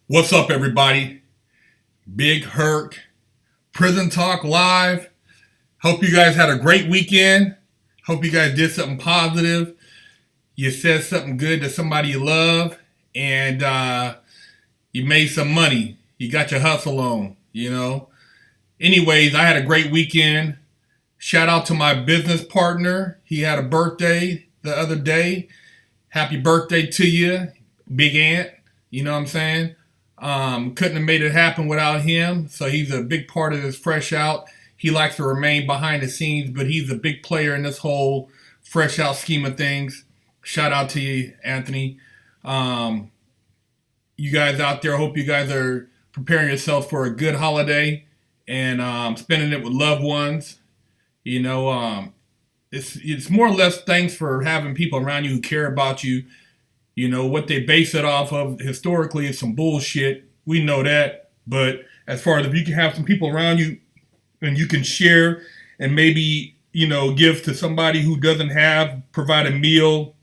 What's up, everybody? Big Herc, Prison Talk Live. Hope you guys had a great weekend. Hope you guys did something positive. You said something good to somebody you love, and you made some money. You got your hustle on. Anyways, I had a great weekend. Shout out to my business partner. He had a birthday the other day. Happy birthday to you, Big Ant. You know what I'm saying? Couldn't have made it happen without him. So he's a big part of this Fresh Out. He likes to remain behind the scenes, but he's a big player in this whole Fresh Out scheme of things. Shout out to you, Anthony. You guys out there, I hope you guys are preparing yourselves for a good holiday and spending it with loved ones. It's more or less thanks for having people around you who care about you. What they base it off of historically is some bullshit. We know that. But as far as if you can have some people around you and you can share and maybe, give to somebody who doesn't have, provide a meal,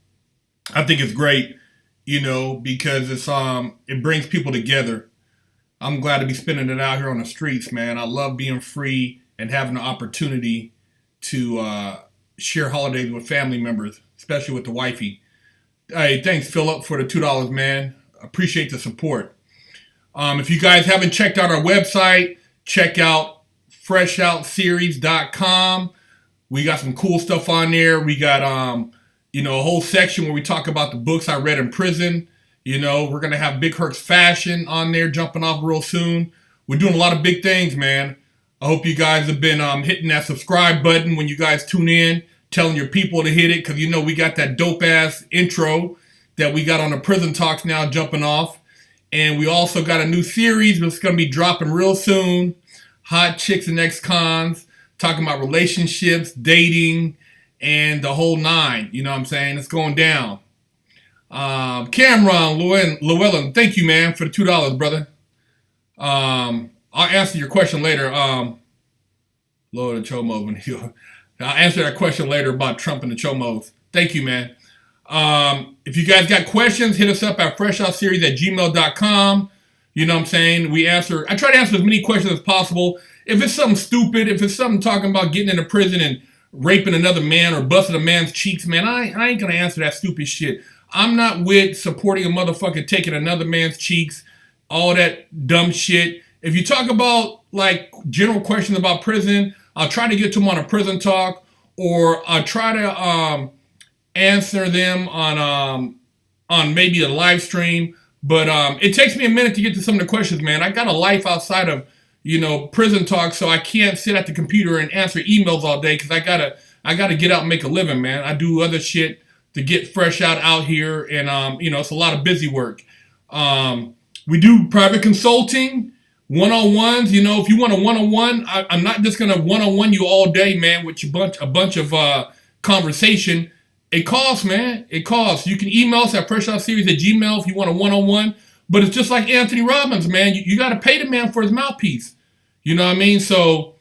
I think it's great, because it brings people together. I'm glad to be spending it out here on the streets, man. I love being free and having the opportunity to share holidays with family members, especially with the wifey. Hey, thanks, Philip, for the $2, man. Appreciate the support. If you guys haven't checked out our website, check out FreshOutSeries.com. We got some cool stuff on there. We got, a whole section where we talk about the books I read in prison. We're going to have Big Herc's Fashion on there jumping off real soon. We're doing a lot of big things, man. I hope you guys have been hitting that subscribe button when you guys tune in, telling your people to hit it, because we got that dope-ass intro that we got on the Prison Talks now jumping off. And we also got a new series that's going to be dropping real soon, Hot Chicks and Ex-Cons, talking about relationships, dating, and the whole nine. You know what I'm saying? It's going down. Cameron Llewellyn, thank you, man, for the $2, brother. I'll answer your question later. Lord of Chomo, I'll answer that question later about Trump and the Chomos. Thank you, man. If you guys got questions, hit us up at FreshOutSeries@gmail.com. You know what I'm saying? I try to answer as many questions as possible. If it's something stupid, if it's something talking about getting into prison and raping another man or busting a man's cheeks, man, I ain't going to answer that stupid shit. I'm not with supporting a motherfucker taking another man's cheeks, all that dumb shit. If you talk about, general questions about prison, I'll try to get to them on a Prison Talk, or I'll try to answer them on maybe a live stream. But it takes me a minute to get to some of the questions, man. I got a life outside of, Prison Talk, so I can't sit at the computer and answer emails all day because I gotta get out and make a living, man. I do other shit to get Fresh out here, and it's a lot of busy work. We do private consulting. One-on-ones, if you want a one-on-one, I'm not just gonna one-on-one you all day, man, with a bunch of conversation. It costs, man. It costs. You can email us at FreshOutSeries@gmail if you want a one-on-one. But it's just like Anthony Robbins, man. You got to pay the man for his mouthpiece. You know what I mean? So,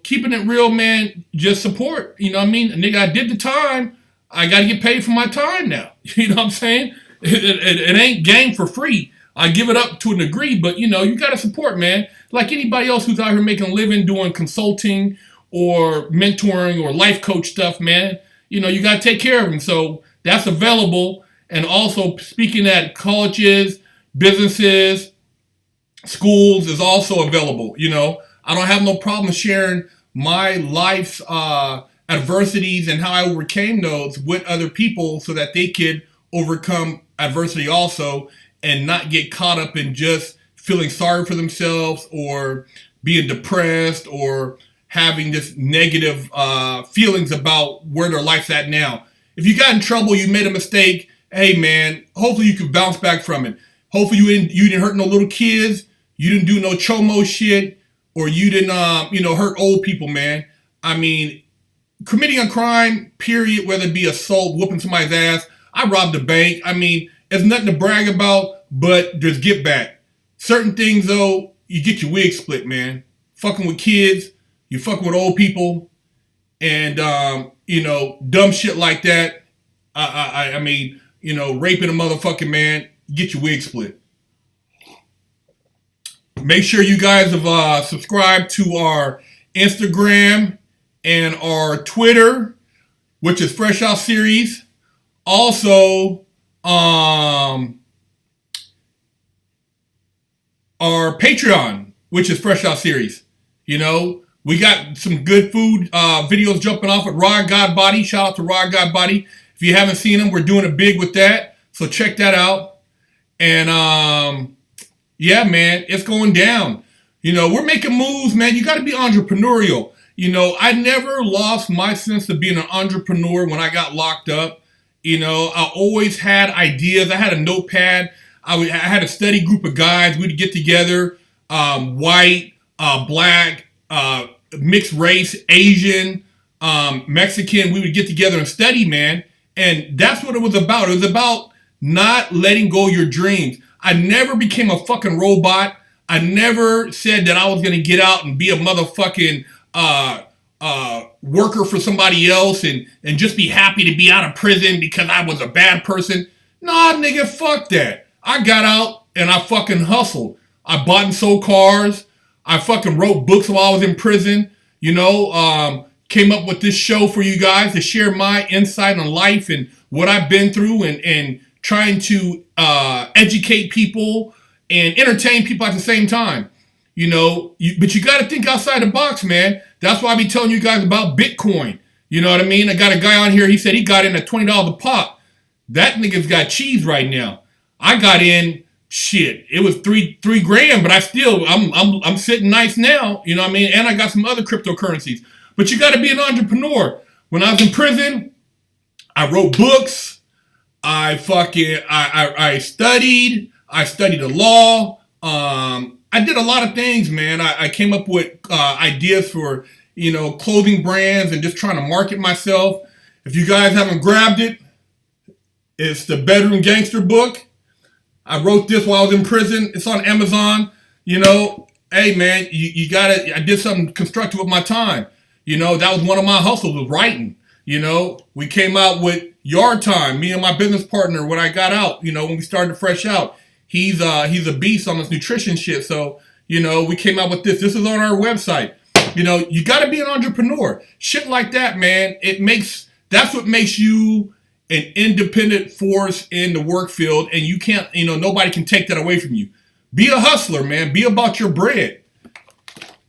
keeping it real, man. Just support. You know what I mean? Nigga, I did the time. I got to get paid for my time now. You know what I'm saying? It ain't game for free. I give it up to a degree, but you got to support, man. Like anybody else who's out here making a living doing consulting or mentoring or life coach stuff, man. You got to take care of them. So that's available. And also speaking at colleges, businesses, schools is also available. I don't have no problem sharing my life's adversities and how I overcame those with other people so that they could overcome adversity also, and not get caught up in just feeling sorry for themselves or being depressed or having this negative feelings about where their life's at now. If you got in trouble, you made a mistake, hey man, hopefully you can bounce back from it. Hopefully you didn't hurt no little kids, you didn't do no chomo shit, or you didn't hurt old people, man. I mean, committing a crime, period, whether it be assault, whooping somebody's ass, I robbed a bank. I mean, it's nothing to brag about, but there's get back. Certain things, though, you get your wig split, man. Fucking with kids, you fucking with old people, and, dumb shit like that. I mean, raping a motherfucking man, get your wig split. Make sure you guys have subscribed to our Instagram and our Twitter, which is FreshOutSeries. Also, our Patreon, which is FreshOutSeries. You know, we got some good food videos jumping off at Raw God Body. Shout out to Raw God Body. If you haven't seen them, we're doing it big with that. So check that out. And yeah, man, it's going down. You know, we're making moves, man. You got to be entrepreneurial. You know, I never lost my sense of being an entrepreneur when I got locked up. You know, I always had ideas. I had a notepad. I had a steady group of guys. We'd get together, white, black, mixed race, Asian, Mexican. We would get together and study, man. And that's what it was about. It was about not letting go of your dreams. I never became a fucking robot. I never said that I was going to get out and be a motherfucking worker for somebody else and just be happy to be out of prison because I was a bad person. Nah, nigga, fuck that. I got out and I fucking hustled. I bought and sold cars. I fucking wrote books while I was in prison. You know, came up with this show for you guys to share my insight on life and what I've been through and trying to educate people and entertain people at the same time. You know, but you got to think outside the box, man. That's why I be telling you guys about Bitcoin. You know what I mean? I got a guy on here. He said he got in at $20 a pop. That nigga's got cheese right now. I got in, shit. It was three grand, but I'm sitting nice now. You know what I mean? And I got some other cryptocurrencies. But you got to be an entrepreneur. When I was in prison, I wrote books. I studied. I studied the law. I did a lot of things, man. I came up with ideas for, you know, clothing brands and just trying to market myself. If you guys haven't grabbed it, it's the Bedroom Gangster book. I wrote this while I was in prison. It's on Amazon. You know, hey, man, you got it. I did something constructive with my time. You know, that was one of my hustles, was writing. You know, we came out with Yard Time, me and my business partner, when I got out, you know, when we started Fresh Out. He's a beast on this nutrition shit. So, you know, we came out with this. This is on our website. You know, you got to be an entrepreneur. Shit like that, man. That's what makes you an independent force in the work field. And you can't, you know, nobody can take that away from you. Be a hustler, man. Be about your bread.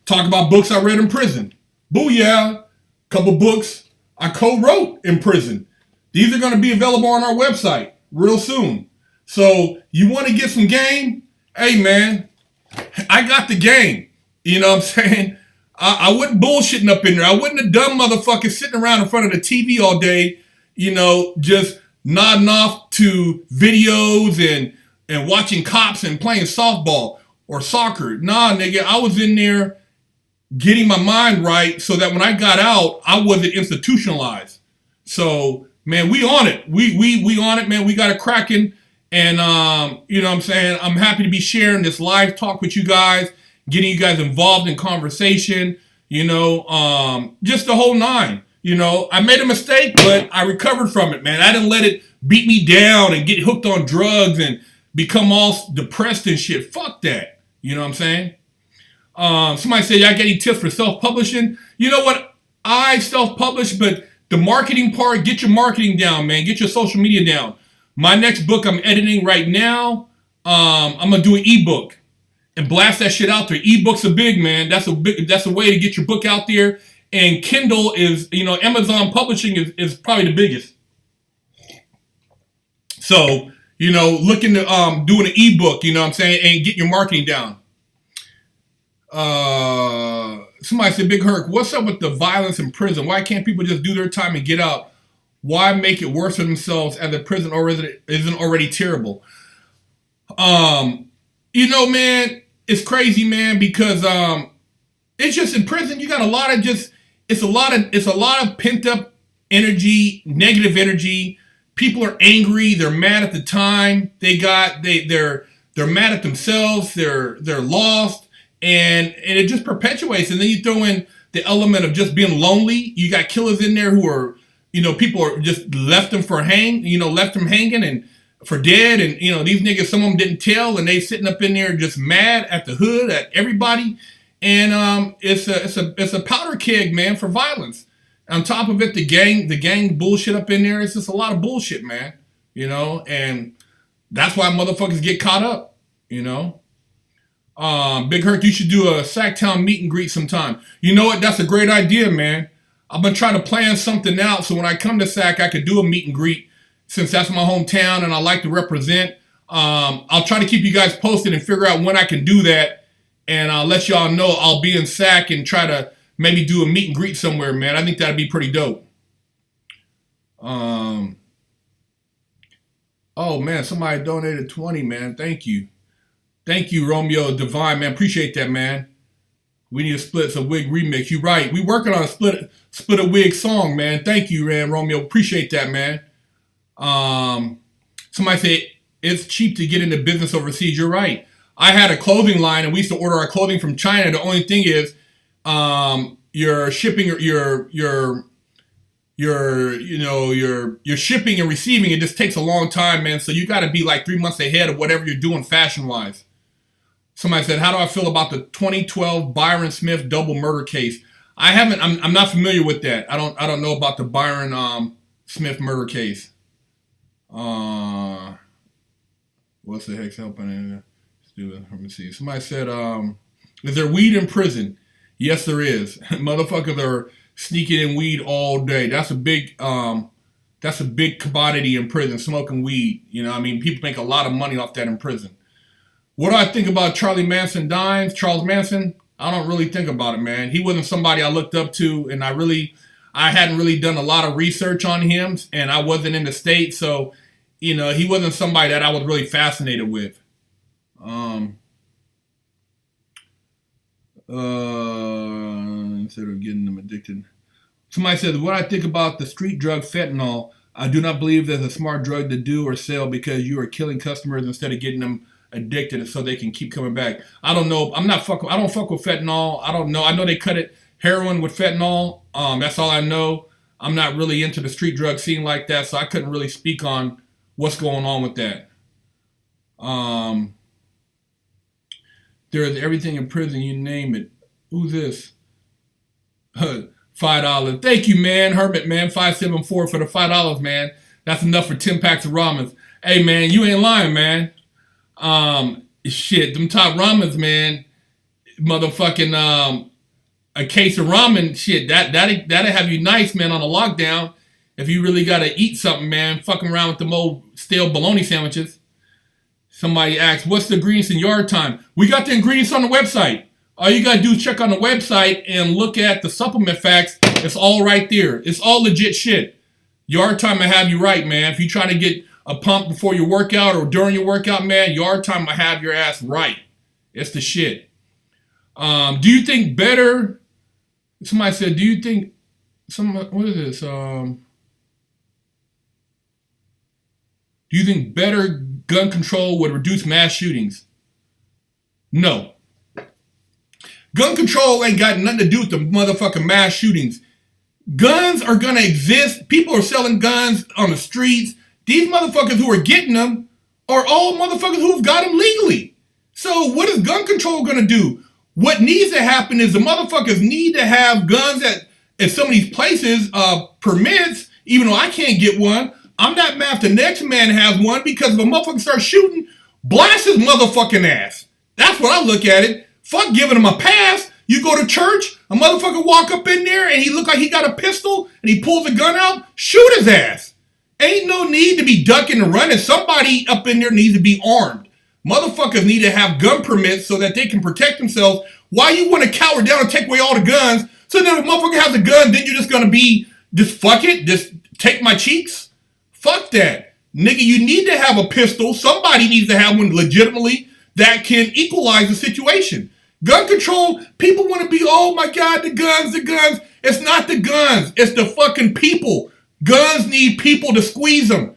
Talk about books I read in prison. Booyah. Couple books I co-wrote in prison. These are going to be available on our website real soon. So you want to get some game? Hey, man, I got the game. You know what I'm saying? I wasn't bullshitting up in there. I wasn't a dumb motherfucker sitting around in front of the TV all day, you know, just nodding off to videos and watching cops and playing softball or soccer. Nah, nigga, I was in there getting my mind right so that when I got out, I wasn't institutionalized. So, man, we on it. We on it, man. We got it cracking. And, you know what I'm saying? I'm happy to be sharing this live talk with you guys, getting you guys involved in conversation, you know, just the whole nine. You know, I made a mistake, but I recovered from it, man. I didn't let it beat me down and get hooked on drugs and become all depressed and shit. Fuck that. You know what I'm saying? Somebody said, I got any tips for self-publishing? You know what? I self-publish, but the marketing part, get your marketing down, man. Get your social media down. My next book I'm editing right now, I'm going to do an ebook and blast that shit out there. Ebooks are big, man. That's a way to get your book out there. And Kindle is, you know, Amazon publishing is probably the biggest. So, you know, looking to doing an ebook, you know what I'm saying, and getting your marketing down. Somebody said, Big Herc, what's up with the violence in prison? Why can't people just do their time and get out? Why make it worse for themselves as the prison isn't already terrible? You know, man, it's crazy, man, because it's just in prison. You got a lot of it's a lot of pent up energy, negative energy. People are angry. They're mad at the time. They're mad at themselves. They're lost, and it just perpetuates. And then you throw in the element of just being lonely. You got killers in there who are, you know, people are just left them hanging, and for dead, and these niggas, some of them didn't tell, and they sitting up in there just mad at the hood, at everybody, and it's a powder keg, man, for violence. On top of it, the gang bullshit up in there. It's just a lot of bullshit, man. And that's why motherfuckers get caught up. Big Herc, you should do a Sacktown meet and greet sometime. You know what? That's a great idea, man. I've been trying to plan something out so when I come to Sac, I could do a meet and greet since that's my hometown and I like to represent. I'll try to keep you guys posted and figure out when I can do that, and I'll let y'all know I'll be in Sac and try to maybe do a meet and greet somewhere, man. I think that'd be pretty dope. Oh, man, somebody donated 20, man. Thank you. Thank you, Romeo Divine, man. Appreciate that, man. We need to split a wig remix. You're right. We working on a split a wig song, man. Thank you, man, Romeo. Appreciate that, man. Somebody said it's cheap to get into business overseas. You're right. I had a clothing line, and we used to order our clothing from China. The only thing is, your shipping, your shipping and receiving, it just takes a long time, man. So you got to be like 3 months ahead of whatever you're doing fashion wise. Somebody said, how do I feel about the 2012 Byron Smith double murder case? I'm not familiar with that. I don't know about the Byron Smith murder case. What's the heck's helping? Let's do it. Let me see. Somebody said, is there weed in prison? Yes, there is. Motherfuckers are sneaking in weed all day. That's a big commodity in prison, smoking weed. People make a lot of money off that in prison. What do I think about Charles Manson? I don't really think about it, man. He wasn't somebody I looked up to, and I hadn't really done a lot of research on him, and I wasn't in the States, so, he wasn't somebody that I was really fascinated with. Instead of getting them addicted. Somebody said, what I think about the street drug fentanyl, I do not believe there's a smart drug to do or sell because you are killing customers instead of getting them addicted so they can keep coming back. I don't know. I don't fuck with fentanyl. I don't know. I know they cut it heroin with fentanyl. That's all I know. I'm not really into the street drug scene like that, so I couldn't really speak on what's going on with that. There is everything in prison, you name it. Who's this? $5. Thank you, man. Hermit, man. 574 for the $5, man. That's enough for 10 packs of ramens. Hey, man, you ain't lying, man. Shit, them top ramens, man. Motherfucking a case of ramen, shit, that'll have you nice, man, on a lockdown. If you really gotta eat something, man, fucking around with them old stale bologna sandwiches. Somebody asked, what's the ingredients in yard time? We got the ingredients on the website. All you gotta do is check on the website and look at the supplement facts. It's all right there. It's all legit shit. Yard time will have you right, man. If you try to get a pump before your workout or during your workout, man, yard time will have your ass right. It's the shit. Do you think better? Somebody said, do you think what is this? Do you think better gun control would reduce mass shootings? No. Gun control ain't got nothing to do with the motherfucking mass shootings. Guns are gonna exist. People are selling guns on the streets. These motherfuckers who are getting them are all motherfuckers who have got them legally. So what is gun control gonna do? What needs to happen is the motherfuckers need to have guns at some of these places, permits, even though I can't get one. I'm not mad if the next man has one, because if a motherfucker starts shooting, blast his motherfucking ass. That's what I look at it. Fuck giving him a pass. You go to church, a motherfucker walk up in there and he look like he got a pistol and he pulls a gun out, shoot his ass. Ain't no need to be ducking and running. Somebody up in there needs to be armed. Motherfuckers need to have gun permits so that they can protect themselves. Why you want to cower down and take away all the guns? So then if a motherfucker has a gun, then you're just going to be, just fuck it, just take my cheeks? Fuck that. Nigga, you need to have a pistol. Somebody needs to have one legitimately that can equalize the situation. Gun control, people want to be, oh my God, the guns. It's not the guns. It's the fucking people. Guns need people to squeeze them.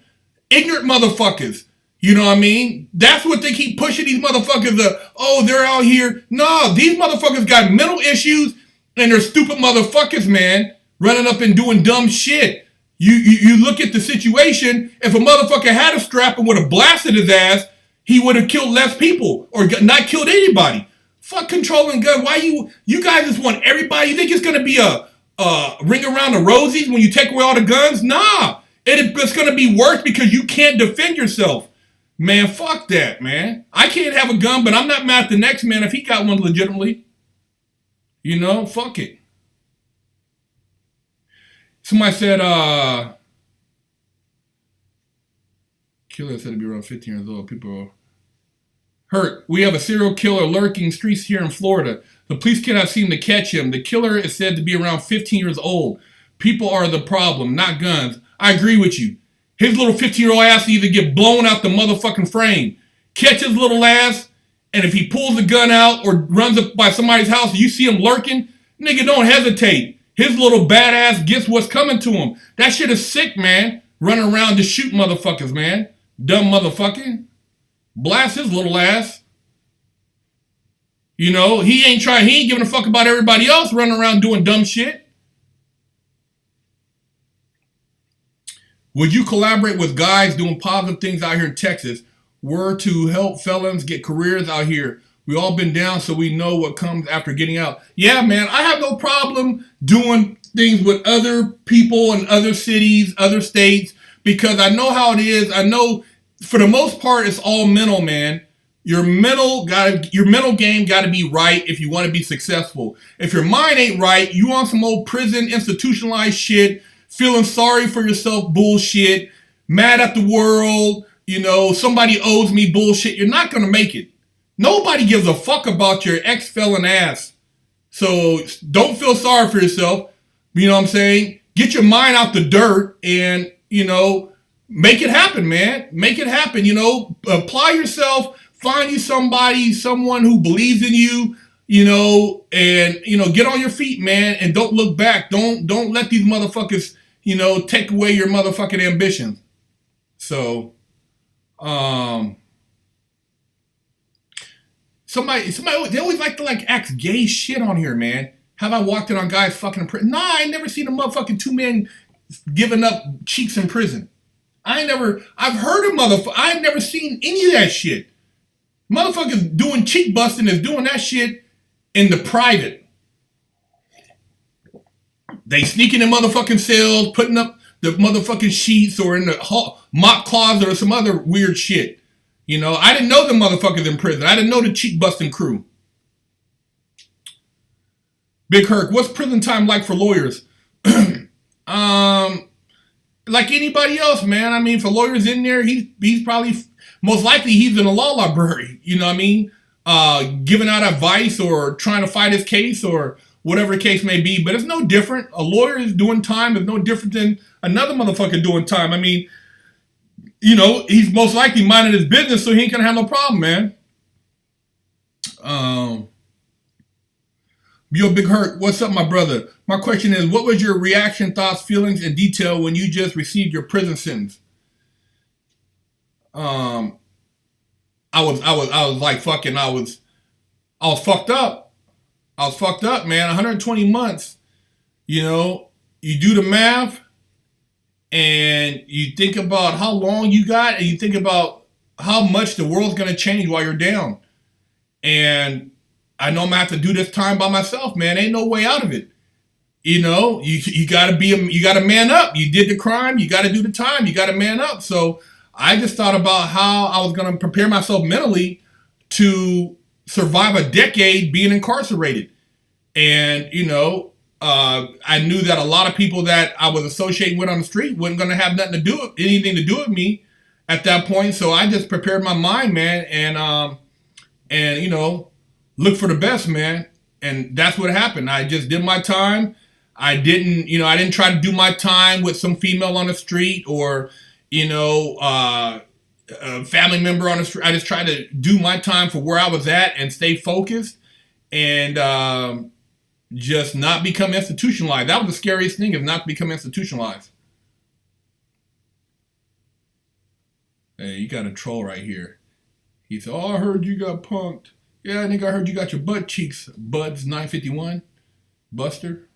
Ignorant motherfuckers. You know what I mean? That's what they keep pushing these motherfuckers. They're out here. No, these motherfuckers got mental issues and they're stupid motherfuckers, man. Running up and doing dumb shit. You look at the situation. If a motherfucker had a strap and would have blasted his ass, he would have killed less people or not killed anybody. Fuck controlling gun. Why you guys just want everybody? You think it's gonna be a ring around the rosies when you take away all the guns? Nah, it's gonna be worse because you can't defend yourself. Man, fuck that, man. I can't have a gun, but I'm not mad at the next man if he got one legitimately. You know, fuck it. Somebody said, killer said to be around 15 years old. People are hurt. We have a serial killer lurking streets here in Florida. The police cannot seem to catch him. The killer is said to be around 15 years old. People are the problem, not guns. I agree with you. His little 15-year-old ass either get blown out the motherfucking frame, catch his little ass, and if he pulls the gun out or runs up by somebody's house and you see him lurking, nigga, don't hesitate. His little badass gets what's coming to him. That shit is sick, man. Running around to shoot motherfuckers, man. Dumb motherfucker. Blast his little ass. You know, he ain't giving a fuck about everybody else running around doing dumb shit. Would you collaborate with guys doing positive things out here in Texas? Were to help felons get careers out here. We all been down, so we know what comes after getting out. Yeah, man, I have no problem doing things with other people in other cities, other states, because I know how it is. I know for the most part, it's all mental, man. Your mental game got to be right if you want to be successful. If your mind ain't right, you on some old prison institutionalized shit, feeling sorry for yourself bullshit, mad at the world, you know, somebody owes me bullshit, you're not going to make it. Nobody gives a fuck about your ex-felon ass. So don't feel sorry for yourself. You know what I'm saying? Get your mind out the dirt and, you know, make it happen, man. Make it happen, you know. Apply yourself. Find you someone who believes in you, you know, and, you know, get on your feet, man, and don't look back. Don't let these motherfuckers, you know, take away your motherfucking ambitions. So, they always like to act gay shit on here, man. Have I walked in on guys fucking in prison? Nah, I ain't never seen a motherfucking 2 men giving up cheeks in prison. I've heard of motherfuckers. I've never seen any of that shit. Motherfuckers doing cheek busting is doing that shit in the private. They sneaking in motherfucking cells, putting up the motherfucking sheets or in the mop closet or some other weird shit. You know, I didn't know the motherfuckers in prison. I didn't know the cheek busting crew. Big Herc, what's prison time like for lawyers? Like anybody else, man. I mean, for lawyers in there, he's probably, most likely he's in a law library. You know what I mean? Giving out advice or trying to fight his case or whatever the case may be. But it's no different. A lawyer is doing time is no different than another motherfucker doing time. I mean, you know, he's most likely minding his business, so he ain't gonna have no problem, man. Yo, Big Herc, what's up, my brother? My question is, what was your reaction, thoughts, feelings, and detail when you just received your prison sentence? I was like fucking, I was fucked up. I was fucked up, man. 120 months. You know, you do the math and you think about how long you got and you think about how much the world's going to change while you're down. And I know I'm going to have to do this time by myself, man. Ain't no way out of it. You know, you got to man up. You did the crime. You got to do the time. You got to man up. So I just thought about how I was going to prepare myself mentally to survive a decade being incarcerated. And, you know, I knew that a lot of people that I was associating with on the street wasn't going to have anything to do with me at that point. So I just prepared my mind, man, and you know, look for the best, man. And that's what happened. I just did my time. I didn't try to do my time with some female on the street or, you know, a family member on the street. I just tried to do my time for where I was at and stay focused and just not become institutionalized. That was the scariest thing, is not to become institutionalized. Hey, you got a troll right here. He said, "Oh, I heard you got punked." Yeah, I think I heard you got your butt cheeks, Buds 951, Buster.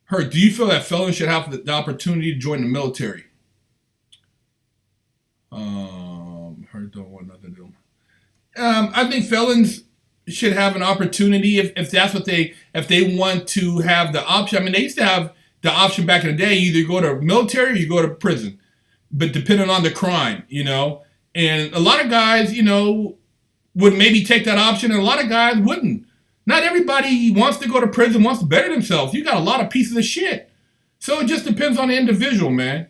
Herc, do you feel that felons should have the opportunity to join the military? Herc don't want nothing to do. I think felons should have an opportunity if that's what if they want to have the option. I mean, they used to have the option back in the day, you either go to military or you go to prison, but depending on the crime, and a lot of guys, would maybe take that option, and a lot of guys wouldn't. Not everybody wants to go to prison, wants to better themselves. You got a lot of pieces of shit. So it just depends on the individual, man.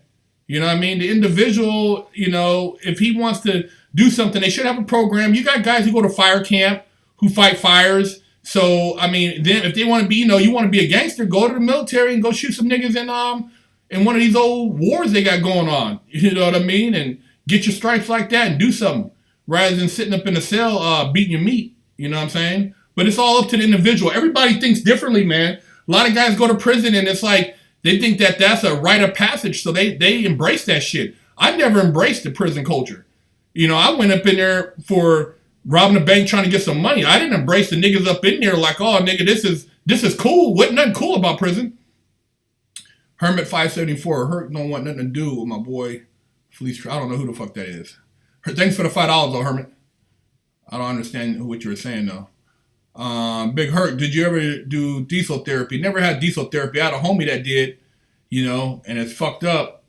You know what I mean? The individual, if he wants to do something, they should have a program. You got guys who go to fire camp, who fight fires. So, I mean, then if they want to be, you want to be a gangster, go to the military and go shoot some niggas in one of these old wars they got going on. You know what I mean? And get your stripes like that and do something rather than sitting up in a cell beating your meat. You know what I'm saying? But it's all up to the individual. Everybody thinks differently, man. A lot of guys go to prison and it's like they think that that's a rite of passage, so they embrace that shit. I never embraced the prison culture. I went up in there for robbing a bank trying to get some money. I didn't embrace the niggas up in there like, oh, nigga, this is cool. Wasn't nothing cool about prison. Hermit 574. Herc don't want nothing to do with my boy Felice. I don't know who the fuck that is. Thanks for the $5 though, Hermit. I don't understand what you were saying though. Big Herc, did you ever do diesel therapy? Never had diesel therapy. I had a homie that did, and it's fucked up.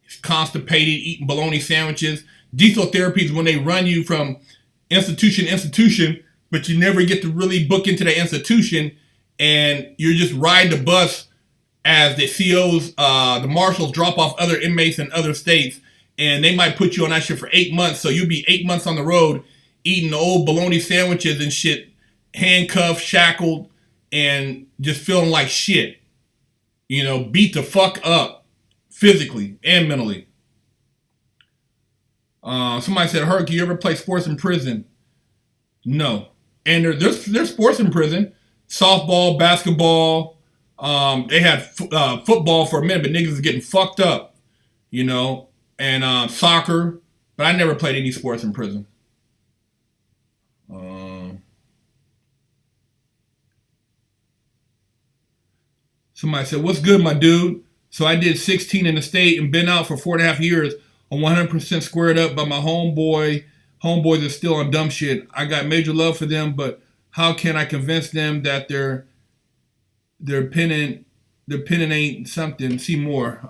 He's constipated, eating bologna sandwiches. Diesel therapy is when they run you from institution to institution, but you never get to really book into the institution, and you're just riding the bus as the COs, the marshals drop off other inmates in other states, and they might put you on that shit for 8 months, so you'll be 8 months on the road eating the old bologna sandwiches and shit, handcuffed, shackled, and just feeling like shit. Beat the fuck up physically and mentally. Somebody said, Herc, you ever play sports in prison? No. And there's sports in prison. Softball, basketball. They had football for a minute, but niggas is getting fucked up. And soccer. But I never played any sports in prison. Somebody said, what's good, my dude? So I did 16 in the state and been out for 4.5 years. I'm 100% squared up, but my homeboys are still on dumb shit. I got major love for them, but how can I convince them that their pen ain't something? See more.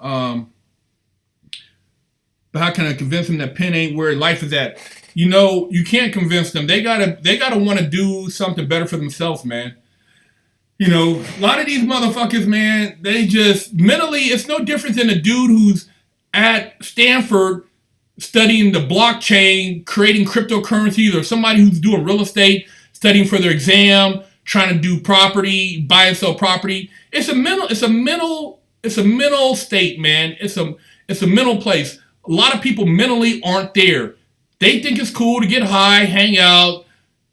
But how can I convince them that pen ain't where life is at? You can't convince them. They gotta want to do something better for themselves, man. A lot of these motherfuckers, man, they just mentally, it's no different than a dude who's at Stanford studying the blockchain, creating cryptocurrencies, or somebody who's doing real estate, studying for their exam, trying to do property, buy and sell property. It's a mental state, man. It's a mental place. A lot of people mentally aren't there. They think it's cool to get high, hang out,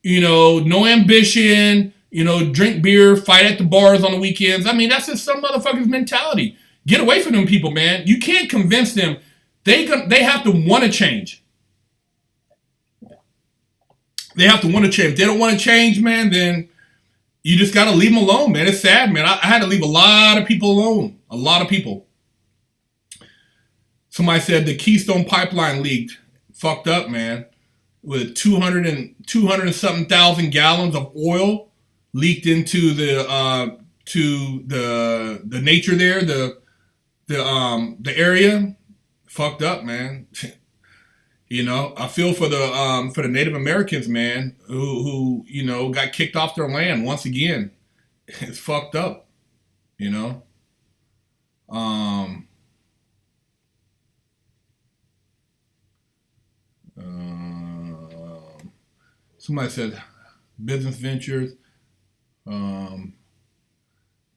no ambition, drink beer, fight at the bars on the weekends. I mean, that's just some motherfucker's mentality. Get away from them people, man. You can't convince them. They have to want to change. They have to want to change. If they don't want to change, man, then you just got to leave them alone, man. It's sad, man. I had to leave a lot of people alone. A lot of people. Somebody said the Keystone Pipeline leaked. Fucked up, man. With 200 and something thousand gallons of oil leaked into the nature there, the area. Fucked up, man. I feel for the Native Americans, man, who got kicked off their land once again. It's fucked up, Somebody said business ventures.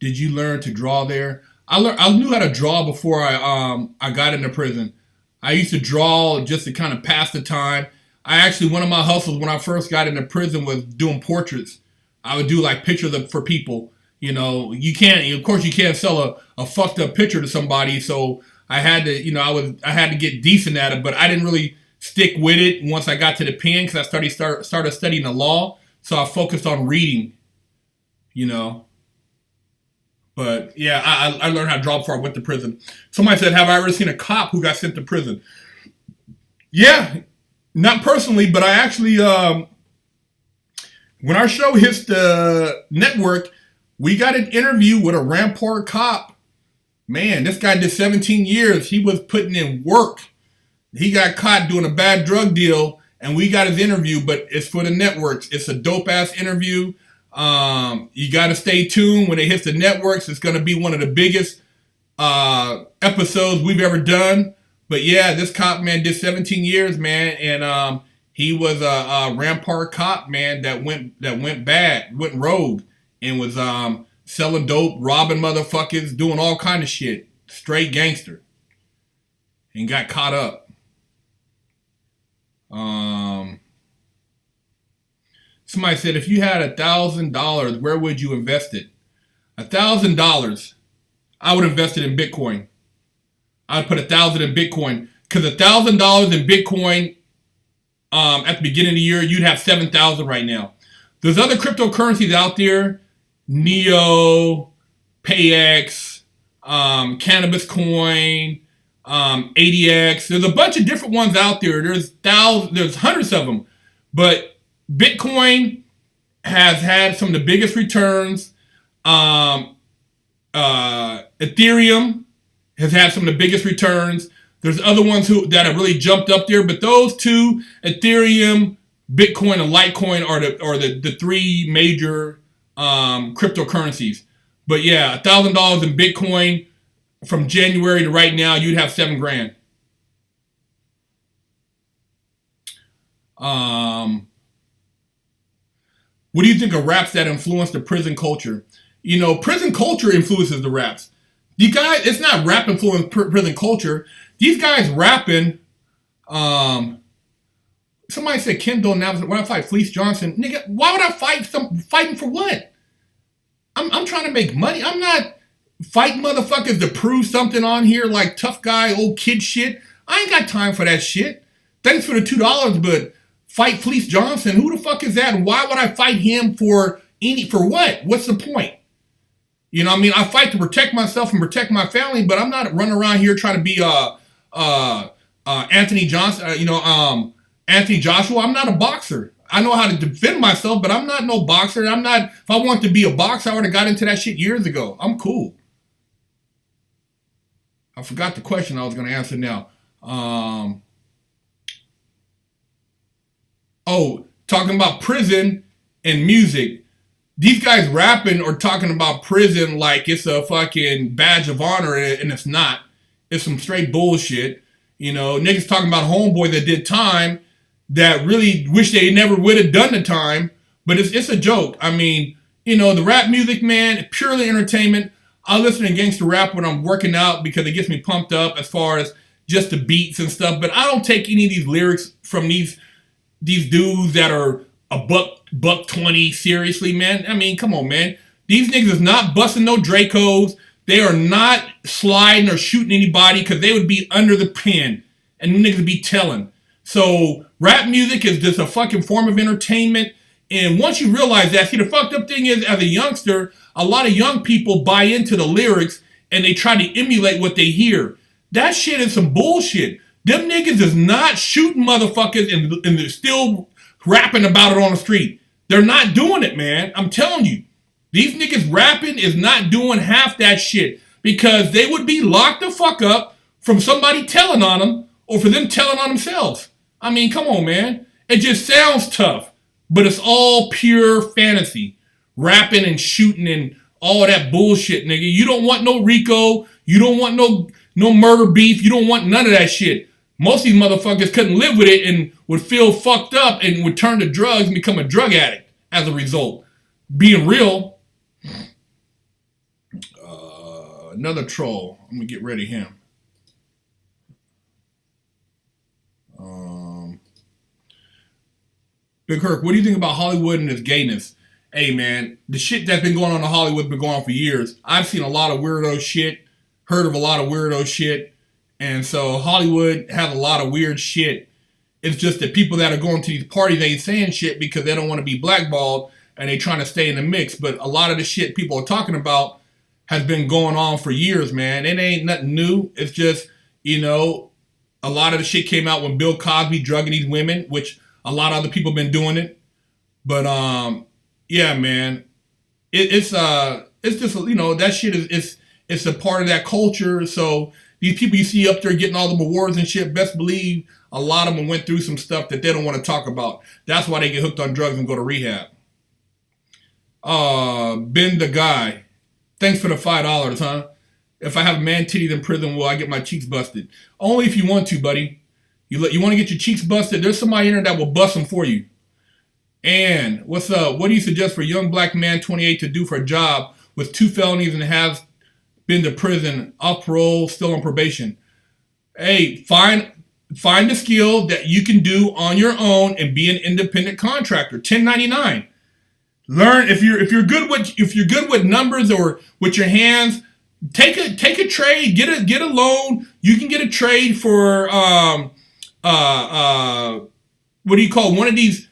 Did you learn to draw there? I knew how to draw before I got into prison. I used to draw just to kind of pass the time. One of my hustles when I first got into prison was doing portraits. I would do like pictures for people. You can't sell a fucked up picture to somebody. So I had to, I had to get decent at it, but I didn't really stick with it once I got to the pen because I started studying the law. So I focused on reading, But yeah, I learned how to draw before I went to prison. Somebody said, have I ever seen a cop who got sent to prison? Yeah, not personally, but I actually, when our show hits the network, we got an interview with a Rampart cop. Man, this guy did 17 years. He was putting in work. He got caught doing a bad drug deal, and we got his interview, but it's for the networks. It's a dope-ass interview. You got to stay tuned. When it hits the networks, it's going to be one of the biggest episodes we've ever done. But yeah, this cop, man, did 17 years, man, and he was a Rampart cop, man, that went bad, went rogue, and was selling dope, robbing motherfuckers, doing all kind of shit. Straight gangster. And got caught up. Somebody said, if you had $1,000, where would you invest it? $1,000, I would invest it in Bitcoin. I'd put $1,000 in Bitcoin, because $1,000 in Bitcoin at the beginning of the year, you'd have 7,000 right now. There's other cryptocurrencies out there, Neo, PayX, Cannabis Coin, ADX. There's a bunch of different ones out there. There's hundreds of them, but Bitcoin has had some of the biggest returns. Ethereum has had some of the biggest returns. There's other ones that have really jumped up there, but those two, Ethereum, Bitcoin, and Litecoin, are the three major cryptocurrencies. But yeah, $1,000 in Bitcoin from January to right now, you'd have $7,000. What do you think of raps that influence the prison culture? You know, prison culture influences the raps. You guys, it's not rap influence prison culture. These guys rapping. Somebody said Kendall now. When I fight Fleece Johnson, nigga, why would I fight fighting for what? I'm trying to make money. I'm not fighting motherfuckers to prove something on here like tough guy, old kid shit. I ain't got time for that shit. Thanks for the $2, but fight Fleece Johnson. Who the fuck is that? And why would I fight him for what? What's the point? You know what I mean? I fight to protect myself and protect my family, but I'm not running around here trying to be Anthony Johnson, Anthony Joshua. I'm not a boxer. I know how to defend myself, but I'm not no boxer. If I want to be a boxer, I would have got into that shit years ago. I'm cool. I forgot the question I was going to answer now. Talking about prison and music. These guys rapping or talking about prison like it's a fucking badge of honor, and it's not. It's some straight bullshit. You know, niggas talking about homeboy that did time that really wish they never would have done the time, but it's a joke. I mean, you know, the rap music, man, purely entertainment. I listen to gangster rap when I'm working out because it gets me pumped up as far as just the beats and stuff, but I don't take any of these lyrics from these dudes that are a buck 20 seriously, man. I mean, come on, man. These niggas is not busting no Dracos. They are not sliding or shooting anybody because they would be under the pen and niggas would be telling. So rap music is just a fucking form of entertainment. And once you realize that, see, the fucked up thing is, as a youngster, a lot of young people buy into the lyrics and they try to emulate what they hear. That shit is some bullshit. Them niggas is not shooting motherfuckers and they're still rapping about it on the street. They're not doing it, man. I'm telling you. These niggas rapping is not doing half that shit because they would be locked the fuck up from somebody telling on them or for them telling on themselves. I mean, come on, man. It just sounds tough, but it's all pure fantasy. Rapping and shooting and all that bullshit, nigga. You don't want no RICO. You don't want no murder beef. You don't want none of that shit. Most of these motherfuckers couldn't live with it and would feel fucked up and would turn to drugs and become a drug addict as a result. Being real. Another troll. I'm going to get rid of him. Big Herc, what do you think about Hollywood and its gayness? Hey, man, the shit that's been going on in Hollywood been going on for years. I've seen a lot of weirdo shit, heard of a lot of weirdo shit, and so Hollywood has a lot of weird shit. It's just that people that are going to these parties ain't saying shit because they don't want to be blackballed and they trying to stay in the mix. But a lot of the shit people are talking about has been going on for years, man. It ain't nothing new. It's just, a lot of the shit came out when Bill Cosby drugging these women, which a lot of other people been doing it. But yeah, man, it's just, that shit it's a part of that culture. So these people you see up there getting all the awards and shit, best believe a lot of them went through some stuff that they don't want to talk about. That's why they get hooked on drugs and go to rehab. Ben the guy, thanks for the $5, huh? If I have man titties in prison, will I get my cheeks busted? Only if you want to, buddy. You want to get your cheeks busted? There's somebody in there that will bust them for you. And what's up? What do you suggest for a young black man, 28, to do for a job with 2 felonies and has been to prison, off parole, still on probation? Hey, find a skill that you can do on your own and be an independent contractor. 1099. Learn if you're good with numbers or with your hands. Take a trade. Get a loan. You can get a trade for what do you call one of these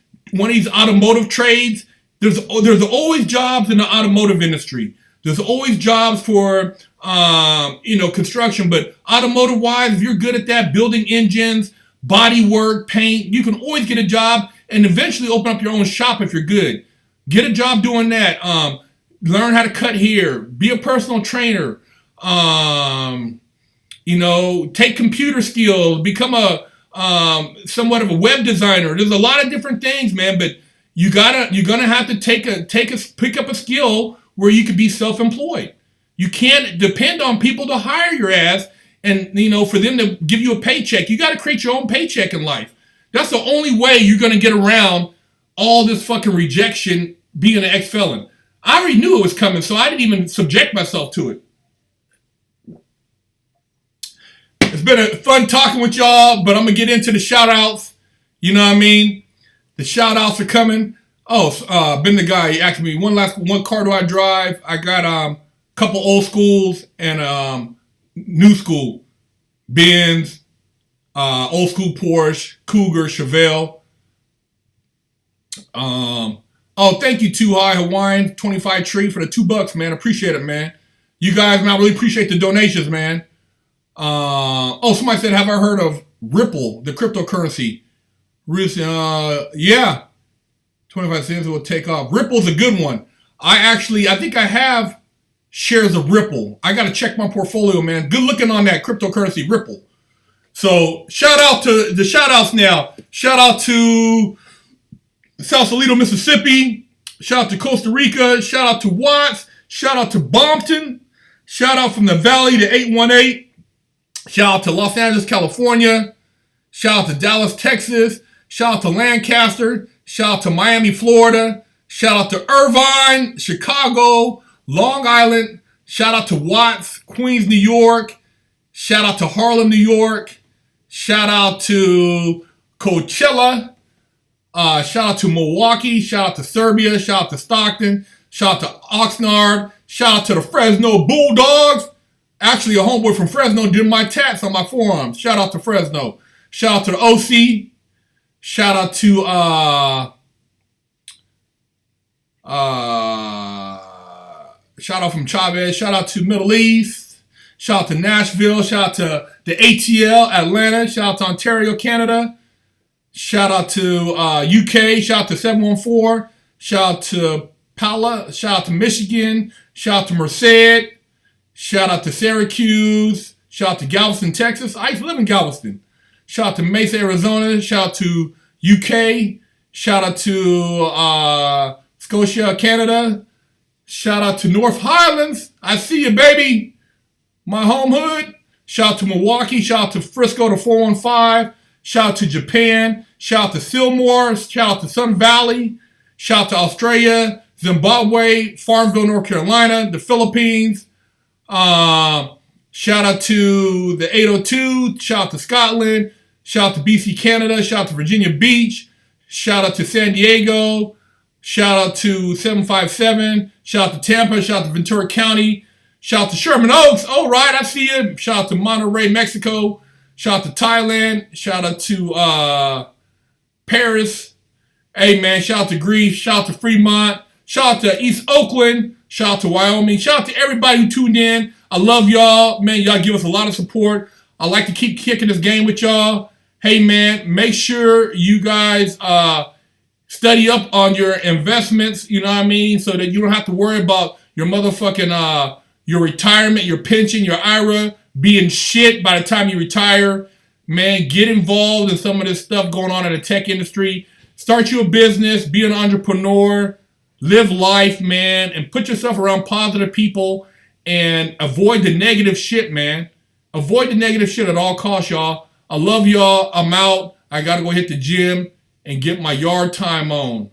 automotive trades. There's always jobs in the automotive industry. There's always jobs for construction, but automotive wise, if you're good at that, building engines, body work, paint, you can always get a job and eventually open up your own shop if you're good. Get a job doing that. Learn how to cut hair. Be a personal trainer. Take computer skills. Become a somewhat of a web designer. There's a lot of different things, man. But you're gonna have to pick up a skill where you could be self-employed. You can't depend on people to hire your ass and for them to give you a paycheck. You got to create your own paycheck in life. That's the only way you're gonna get around all this fucking rejection being an ex-felon. I already knew it was coming, so I didn't even subject myself to it. It's been a fun talking with y'all, but I'm going to get into the shout-outs. You know what I mean? The shout-outs are coming. Oh, been the guy. He asked me, one car do I drive? I got a couple old schools and new school. Benz, old school Porsche, Cougar, Chevelle. Thank you, Too High Hawaiian 25 Tree for the $2, man. Appreciate it, man. You guys, man, I really appreciate the donations, man. Somebody said, have I heard of Ripple, the cryptocurrency? Yeah. 25 cents will take off. Ripple's a good one. I think I have shares of Ripple. I got to check my portfolio, man. Good looking on that cryptocurrency, Ripple. So shout out to the shout outs now. Shout out to Sausalito, Mississippi. Shout out to Costa Rica. Shout out to Watts. Shout out to Bompton. Shout out from the Valley to 818. Shout out to Los Angeles, California. Shout out to Dallas, Texas. Shout out to Lancaster. Shout out to Miami, Florida. Shout out to Irvine, Chicago, Long Island. Shout out to Watts, Queens, New York. Shout out to Harlem, New York. Shout out to Coachella. Shout out to Milwaukee. Shout out to Serbia. Shout out to Stockton. Shout out to Oxnard. Shout out to the Fresno Bulldogs. Actually, a homeboy from Fresno did my tats on my forearms. Shout out to Fresno. Shout out to the OC. Shout out to shout out from Chavez. Shout out to Middle East. Shout out to Nashville. Shout out to the ATL, Atlanta. Shout out to Ontario, Canada. Shout out to UK. Shout out to 714. Shout out to Pala. Shout out to Michigan. Shout out to Merced. Shout out to Syracuse. Shout out to Galveston, Texas. I used to live in Galveston. Shout out to Mesa, Arizona. Shout out to UK. Shout out to Scotia, Canada. Shout out to North Highlands. I see you, baby. My home hood. Shout out to Milwaukee. Shout out to Frisco to 415. Shout out to Japan. Shout out to Sylmore. Shout out to Sun Valley. Shout out to Australia, Zimbabwe, Farmville, North Carolina, the Philippines. Shout out to the 802. Shout out to Scotland. Shout out to BC, Canada. Shout out to Virginia Beach. Shout out to San Diego. Shout out to 757. Shout out to Tampa. Shout out to Ventura County. Shout out to Sherman Oaks. All right, I see you. Shout out to Monterrey, Mexico. Shout out to Thailand. Shout out to Paris. Hey, man, shout out to Greece. Shout out to Fremont. Shout out to East Oakland. Shout out to Wyoming. Shout out to everybody who tuned in. I love y'all. Man, y'all give us a lot of support. I like to keep kicking this game with y'all. Hey, man, make sure you guys study up on your investments, you know what I mean, so that you don't have to worry about your motherfucking, your retirement, your pension, your IRA being shit by the time you retire. Man, get involved in some of this stuff going on in the tech industry. Start you a business, be an entrepreneur, live life, man, and put yourself around positive people and avoid the negative shit, man. Avoid the negative shit at all costs, y'all. I love y'all. I'm out. I got to go hit the gym and get my yard time on.